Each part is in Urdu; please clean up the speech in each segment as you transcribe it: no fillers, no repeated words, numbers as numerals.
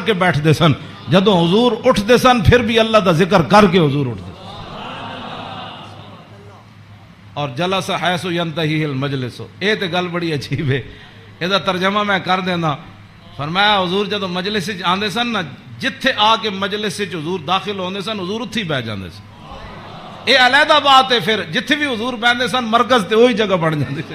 کے بیٹھتے سن، جدوں حضور اٹھتے سن پھر بھی اللہ دا ذکر کر کے حضور اٹھتے سن. اور جلس حیث ینتہی المجلس، یہ تو گل بڑی عجیب ہے، یہ ترجمہ میں کر دینا. فرمایا حضور جدوں مجلس آندے سن نا، جتھے آ کے مجلس حضور داخل ہوندے سن حضور اتھی بہ جاندے سن. یہ علیحدہ بات ہے، پھر جتھے بھی حضور بیٹھتے سن مرکز تے وہی جگہ بن جاندی سی.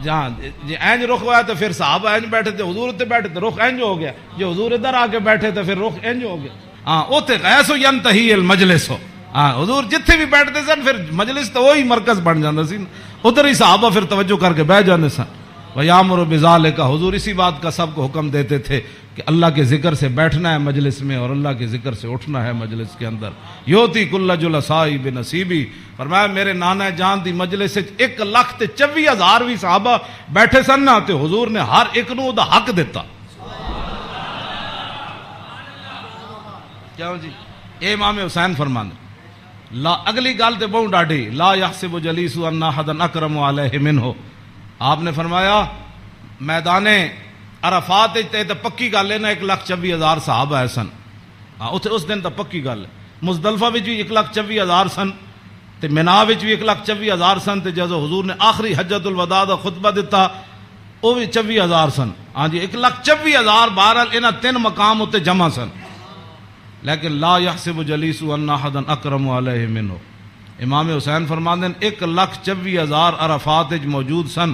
جہاں جی اینج رخ ہوا تو پھر صحابہ اینج بیٹھے تھے، حضور اتنے بیٹھے تو رخ اینج ہو گیا، جو حضور ادھر آ کے بیٹھے تو پھر رخ اینج ہو گیا. ہاں اوتے ایسو ینتہی المجلس ہو. ہاں حضور جتھے بھی بیٹھتے سن پھر مجلس تو وہی مرکز بن جاتا سی، ادھر ہی صحابہ پھر توجہ کر کے بیٹھ جاتے سن. وَيَأْمُرُ بِذَلِكَ، حضور اسی بات کا سب کو حکم دیتے تھے کہ اللہ کے ذکر سے بیٹھنا ہے مجلس میں اور اللہ کے ذکر سے اٹھنا ہے مجلس کے اندر. یوتی کل جلسائی بنصیبی، فرمایا میرے نانا جان دی مجلس سے 1,24,000 بھی صحابہ بیٹھے سن نا تے حضور نے ہر ایک نو دا حق دیتا. کیوں جی؟ اے امام حسین فرمانے لا، اگلی گل تے بہت ڈاڈی، لا یحسب جلیس ان احد اکرم علیہ منہ. آپ نے فرمایا میدان عرفات تے پکی گل ہے نا 1,24,000 صحابہ ہے سن. ہاں اتنے اس دن تو پکی گل ہے. مزدلفہ وچ بھی 1,24,000 سن تے مینا وچ بھی 1,24,000 سن تے جدوں حضور نے آخری حجۃ الوداع دا خطبہ دیتا وہ بھی 24,000 سن. ہاں جی 1,24,000 بہرحال انہاں 3 مقام اتنے جمع سن. لیکن لا یحسب جلیس ان احد اکرم علیہ منہ. امام حسین فرماندے 1,24,000 عرفات وچ موجود سن،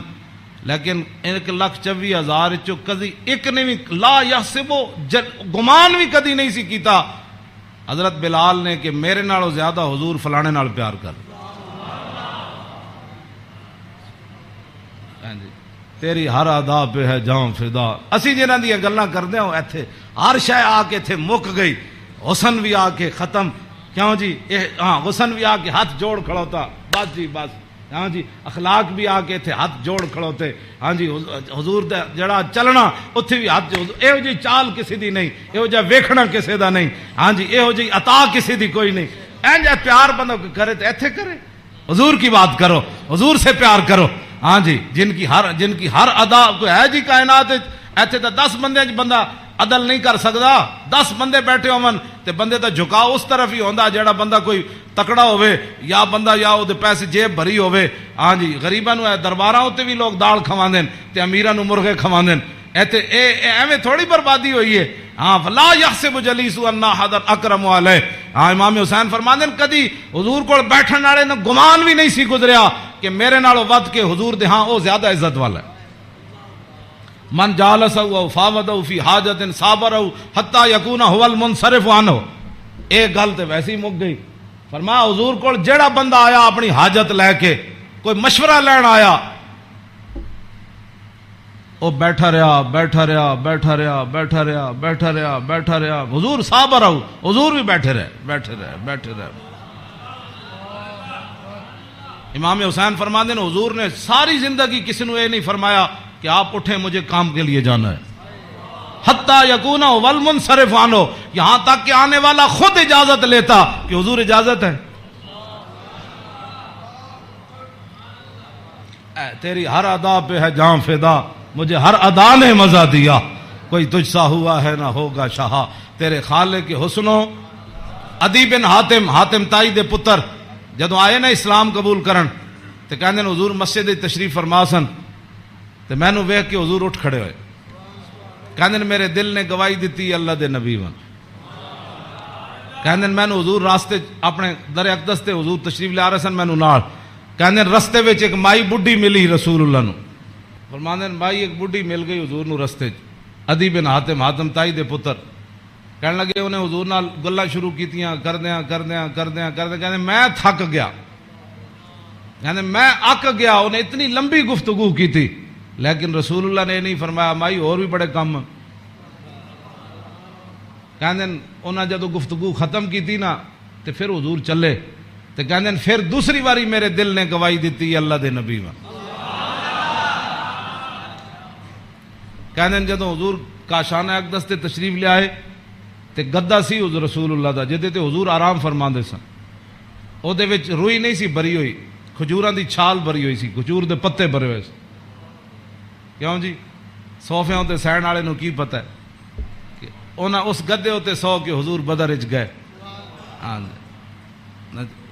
لیکن 1,24,000 چو کدی ایک نے بھی لا یحسب گمان بھی کدی نہیں سی کیتا حضرت بلال نے کہ میرے نالوں زیادہ حضور فلانے نال پیار کر. تیری ہر ادا پہ ہے جاؤں فدا. اسی جنہاں دی گلاں کردے ہوں ایتھے ہر شے آ کے ایتھے مک گئی، حسن بھی آ کے ختم. کیوں جی؟ ہاں حسن بھی آ کے ہاتھ جوڑ کھڑوتا، بس جی بس. ہاں جی اخلاق بھی آ کے تھے ہاتھ جوڑ کھڑوتے. ہاں جی حضور دا جڑا چلنا اتھے بھی ہاتھ جوڑ. یہو جی چال کسی دی نہیں، یہو جا ویکھنا کسی دا نہیں. ہاں جی یہو جی عطا کسی دی کوئی نہیں. این جا پیار بندہ کرے تو ایتھے کرے. حضور کی بات کرو، حضور سے پیار کرو. ہاں جی جن کی ہر ادا کوئی ہے جی کائنات ایتھے تو 10 بندے بندہ عدل نہیں کر سکتا. 10 بندے بیٹھے ہون تے بندے دا جھکاؤ اس طرف ہی ہوندا جڑا بندہ کوئی تکڑا ہوئے یا بندہ یا او دے پیسے جیب بھری ہوئے. ہاں جی غریباں نو درباراں تے بھی لوگ دال کھواندے تے امیراں نو مرغے کھواندے. ایتھے ایویں تھوڑی بربادی ہوئی ہے. ہاں فلا یحسب جلیس ان احد اکرم علیہ. ہاں امام حسین فرماندے کدی حضور کول بیٹھن والے نو گمان بھی نہیں سی گزریا کہ میرے نالوں ود کے حضور دے ہاں او زیادہ عزت والا ہے. من جالسہ او فاوضہ فی حاجت صابرہ حتی یکون هو المنصرف عنہ. ایک گل تے ویسے ہی مک گئی. فرمایا حضور کول جیڑا بندہ آیا اپنی حاجت لے کے کوئی مشورہ لین آیا وہ بیٹھا رہا بیٹھا رہا بیٹھا رہا بیٹھا رہا بیٹھا رہا بیٹھا رہا. حضور صابر ہو، حضور بھی بیٹھے رہے بیٹھے رہے بیٹھے رہے. امام حسین فرماندے ہیں حضور نے ساری زندگی کسی نے یہ نہیں فرمایا کہ آپ اٹھیں مجھے کام کے لیے جانا ہے. حتی یکون والمنصرف عنہ، یہاں تک کہ آنے والا خود اجازت لیتا کہ حضور اجازت ہے. تیری ہر ادا پہ ہے جاں فدا، مجھے ہر ادا نے مزہ دیا. کوئی تجھ سا ہوا ہے نہ ہوگا شاہ. تیرے خالق کے حسنوں. عدی بن حاتم تائی دے پتر جدوں آئے نا اسلام قبول کرن تے کہندے حضور مسجد تشریف فرما سن تے مینوں ویکھ کے حضور اٹھ کھڑے ہوئے. کہندے میرے دل نے گواہی دیتی اللہ دے نبی ون. کہندے مینوں حضور راستے اپنے در اقدس تے حضور تشریف لے آ رہے سن مینوں نال. کہندے رستے وچ ایک مائی بڈھی ملی رسول اللہ نو. فرماندے مائی ایک بڈھی مل گئی حضور نو رستے چ. عدی بن حاتم تائی دے پتر کہنے لگے انہیں حضور نال گلاں شروع کیتیاں کردیاں کہندے میں تھک گیا. کہندے میں اک گیا. انہیں اتنی لمبی گفتگو کی تھی لیکن رسول اللہ نے نہیں فرمایا مائی اور بھی بڑے کم. کہندے انہاں جدو گفتگو ختم کی تھی نا تے پھر حضور چلے تے کہندے پھر دوسری باری میرے دل نے گواہی دیتی اللہ دے نبی ون. کہندے جدو حضور کاشانہ اقدس تے تشریف لے آئے تے گدا سی حضور رسول اللہ دا جدے تے حضور آرام فرماندے سن. او دے وچ روئی نہیں سی بری ہوئی، کھجوراں دی چھال بری ہوئی سی، کھجور دے پتے بھرے ہوئے سی. کیوں جی؟ صوفیاں تے سہن والے نو کی پتہ ہے کہ انہاں اس گدے تے سو کے حضور بدر وچ گئے. ہاں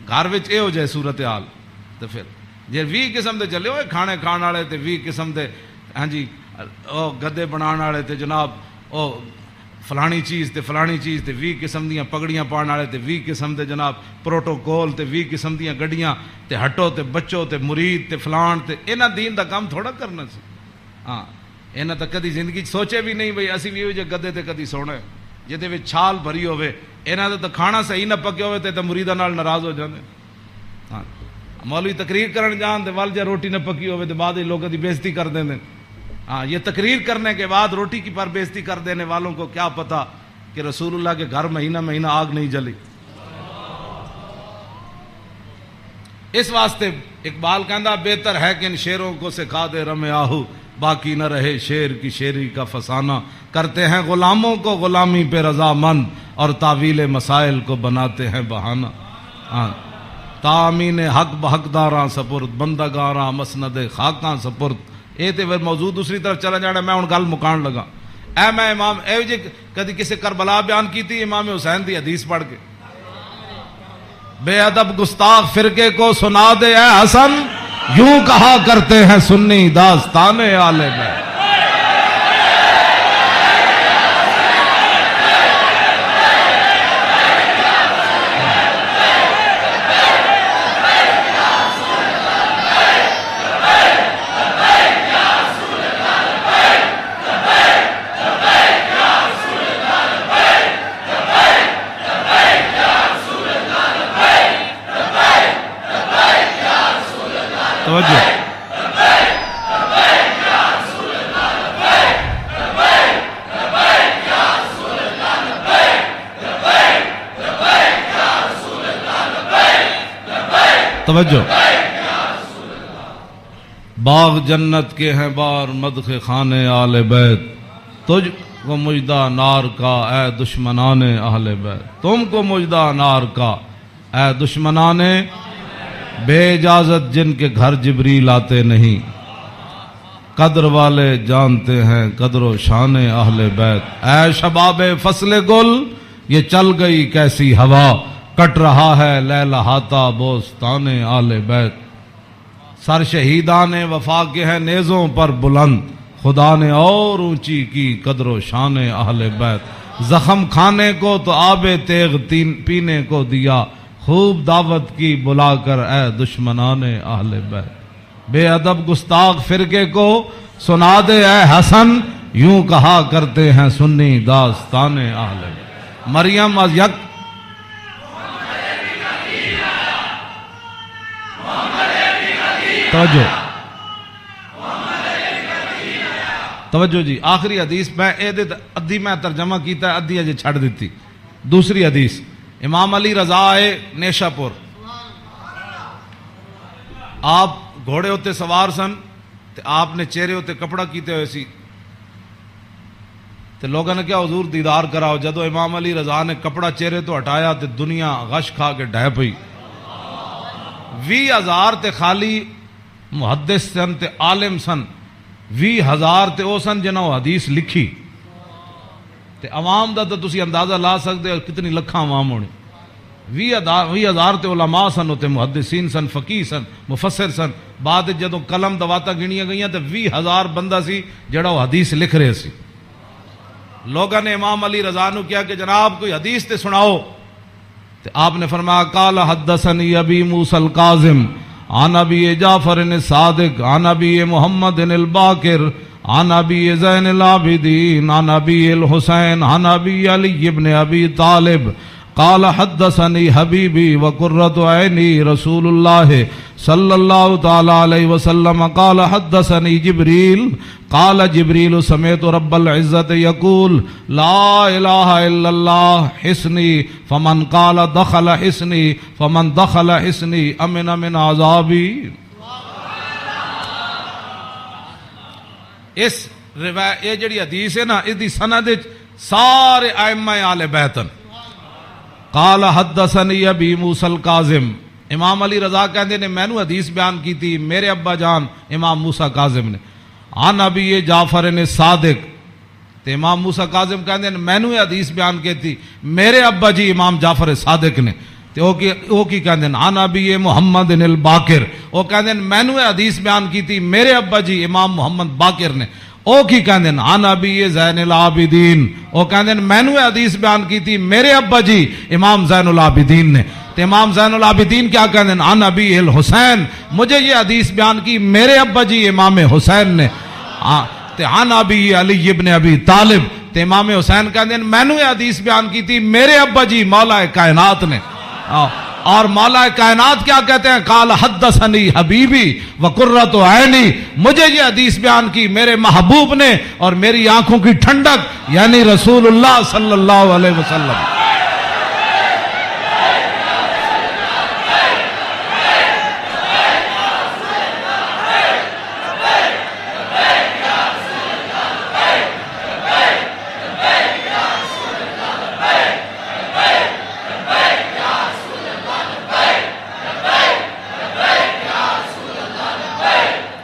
گھر وچ اے ہو جائے صورتحال تے پھر جے 20 قسم دے چلے ہوئے کھانے کھان والے تے 20 قسم دے ہاں جی او گدے بنان والے تے جناب او فلانی چیز تے فلانی چیز تے 20 قسم دیاں پگڑیاں پان والے تے 20 قسم دے جناب پروٹوکول تے 20 قسم دیاں گڈیاں تے ہٹو تے بچو تے مرید تے فلان تے انہاں دین دا کام تھوڑا کرنا سی. ہاں انہاں تا کدی زندگی سوچے بھی نہیں بھئی اسی بھی او جے گدے تے کدی سونا ہے جہدے وچ چھال بھری ہوے. انہاں دا تے کھانا صحیح نہ پکے ہوے تے مریداں نال ناراض ہو جاندے. ہاں مولوی تقریر کرن جان تے ول جے روٹی نہ پکی ہوے تے بعد لوگوں دی بےزتی کر دیندے. ہاں یہ تقریر کرنے کے بعد روٹی کی پر بےزتی کر دینے والوں کو کیا پتا کہ رسول اللہ کے گھر مہینہ مہینہ آگ نہیں جلی. اس واسطے اقبال کہندا بہتر ہے کہ ان شیروں کو سکھا دے رم آہو باقی نہ رہے شیر کی شیری کا فسانہ. کرتے ہیں غلاموں کو غلامی پہ رضا مند اور تعویل مسائل کو بناتے ہیں بہانہ. ہاں تامین حق بحقداراں سپرد بندگاراں مسند خاکاں سپرد. اے تے موضوع دوسری طرف چلا جانا. میں ہن گل مکان لگا. اے میں امام اے جی کدی کسی کربلا بیان کیتی امام حسین دی حدیث پڑھ کے بے ادب گستاخ فرقے کو سنا دے اے حسن یوں کہا کرتے ہیں سنی داستان آل بیت. توجہ باغ جنت کے ہیں بار مدخ خانے آل بیت تجھ کو مجدہ نار کا اے دشمنان اہل بیت. تم کو مجدہ نار کا اے دشمنان بے اجازت جن کے گھر جبریل آتے نہیں. قدر والے جانتے ہیں قدر و شان اہل بیت. اے شباب فصل گل یہ چل گئی کیسی ہوا کٹ رہا ہے لہلہاتا بوستان آل بیت. سر شہیدان وفا کے ہیں نیزوں پر بلند خدا نے اور اونچی کی قدر و شان اہل بیت. زخم کھانے کو تو آب تیغ پینے کو دیا خوب دعوت کی بلا کر اے دشمنان اہل بیت. بے ادب گستاخ فرقے کو سنا دے اے حسن یوں کہا کرتے ہیں سنی داستان اہل بیت. مریم از یک توجہ جی آخری حدیث میں ادھی میں ترجمہ کیتا ہے ادھی اجے چھڑ دیتی. دوسری حدیث امام علی رضا آئے نیشا پور. آپ گھوڑے ہوتے سوار سن تے آپ نے چہرے ہوتے کپڑا کیتے ہوئے سی تے لوگوں نے کیا حضور دیدار کراؤ. جدو امام علی رضا نے کپڑا چہرے تو ہٹایا تے دنیا غش کھا کے ڈہ پئی. 20,000 تے خالی محدث سن تے عالم سن 20,000 تے او سن جنہوں حدیث لکھی تے عوام دا تو تسی اندازہ لا سکتے ہو کتنی لکھاں عوام ہونی. 20,000 تے علماء سن تے محدثین سن فقیہ سن مفسر سن. بعد جدو قلم دواتا گنیاں گئیاں تے 20,000 بندہ سی جڑا وہ حدیث لکھ رہے سی. لوگوں نے امام علی رضا نو کیا کہ جناب کوئی حدیث تے سناؤ تے آپ نے فرمایا قال حدثنی ابی موسی الکاظم عن ابی جعفر الصادق عن ابی محمد الباقر عن ابی زین العابدین عن ابی الحسین عن ابی علی ابن ابی طالب قال حدثنی حبیبی وقرۃ عینی رسول اللہ صلی اللہ تعالی علیہ وسلم قال حدثنی جبریل قال جبریل سمعت رب العزت یقول لا الہ الا اللہ حسنی فمن قال دخل حسنی فمن دخل حسنی امن من عذابی. اس روایت یہ جڑی حدیث ہے نا اس دی سند سارے ائمہ اہل بیت. قال حدثنی ابی موسی الکاظم امام علی رضا کہندے نے مینوں حدیث بیان کی تھی میرے ابا جان امام موسیٰ کاظم نے. عن ابی جعفر نے صادق تے امام موسیٰ کاظم کہندے ہیں مینوں یہ حدیث بیان کیتی میرے ابا جی امام جعفر صادق نے تے او کی کہندے ہیں عن ابی محمد الباقر او کہندے ہیں مینوں یہ حدیث بیان کیتی میرے ابا جی امام محمد باقر نے او کی کہندے ہیں عن ابی زین العابدین او کہندے ہیں مینوں یہ حدیث بیان کیتی میرے ابا جی امام زین العابدین نے تے امام زین العابدین کیا کہندے ہیں عن ابی الحسین مجھے یہ حدیث بیان کی میرے ابا جی امام حسین نے تے عن ابی علی ابن ابی طالب تے امام حسین کہندے ہیں مینوں یہ حدیث بیان کی تھی میرے ابا جی مولا کائنات نے اور مولا کائنات کیا کہتے ہیں قال حدثنی حبیبی وقرۃ عینی مجھے یہ حدیث بیان کی میرے محبوب نے اور میری آنکھوں کی ٹھنڈک یعنی رسول اللہ صلی اللہ علیہ وسلم.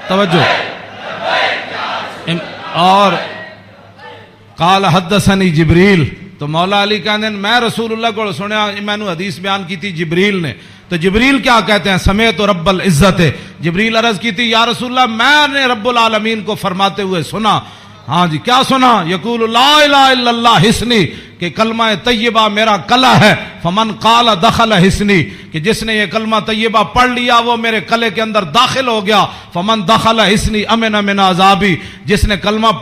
توجہ اور قال حدثنی جبریل تو مولا علی کہتے ہیں میں رسول اللہ کو سنیا میں نے حدیث بیان کی تھی جبریل نے تو جبریل کیا کہتے ہیں سمیت رب العزت جبریل عرض کی تھی یا رسول اللہ میں نے رب العالمین کو فرماتے ہوئے سنا ہاں جی کیا سنا یقول لا الہ الا اللہ حسنی کہ کلمہ طیبہ میرا کلا ہے فمن قال دخل حسنی کہ جس نے یہ کلمہ طیبہ پڑھ لیا وہ میرے کلے کے اندر داخل ہو گیا فمن دخل حسنی امن من عذابی جس نے کلمہ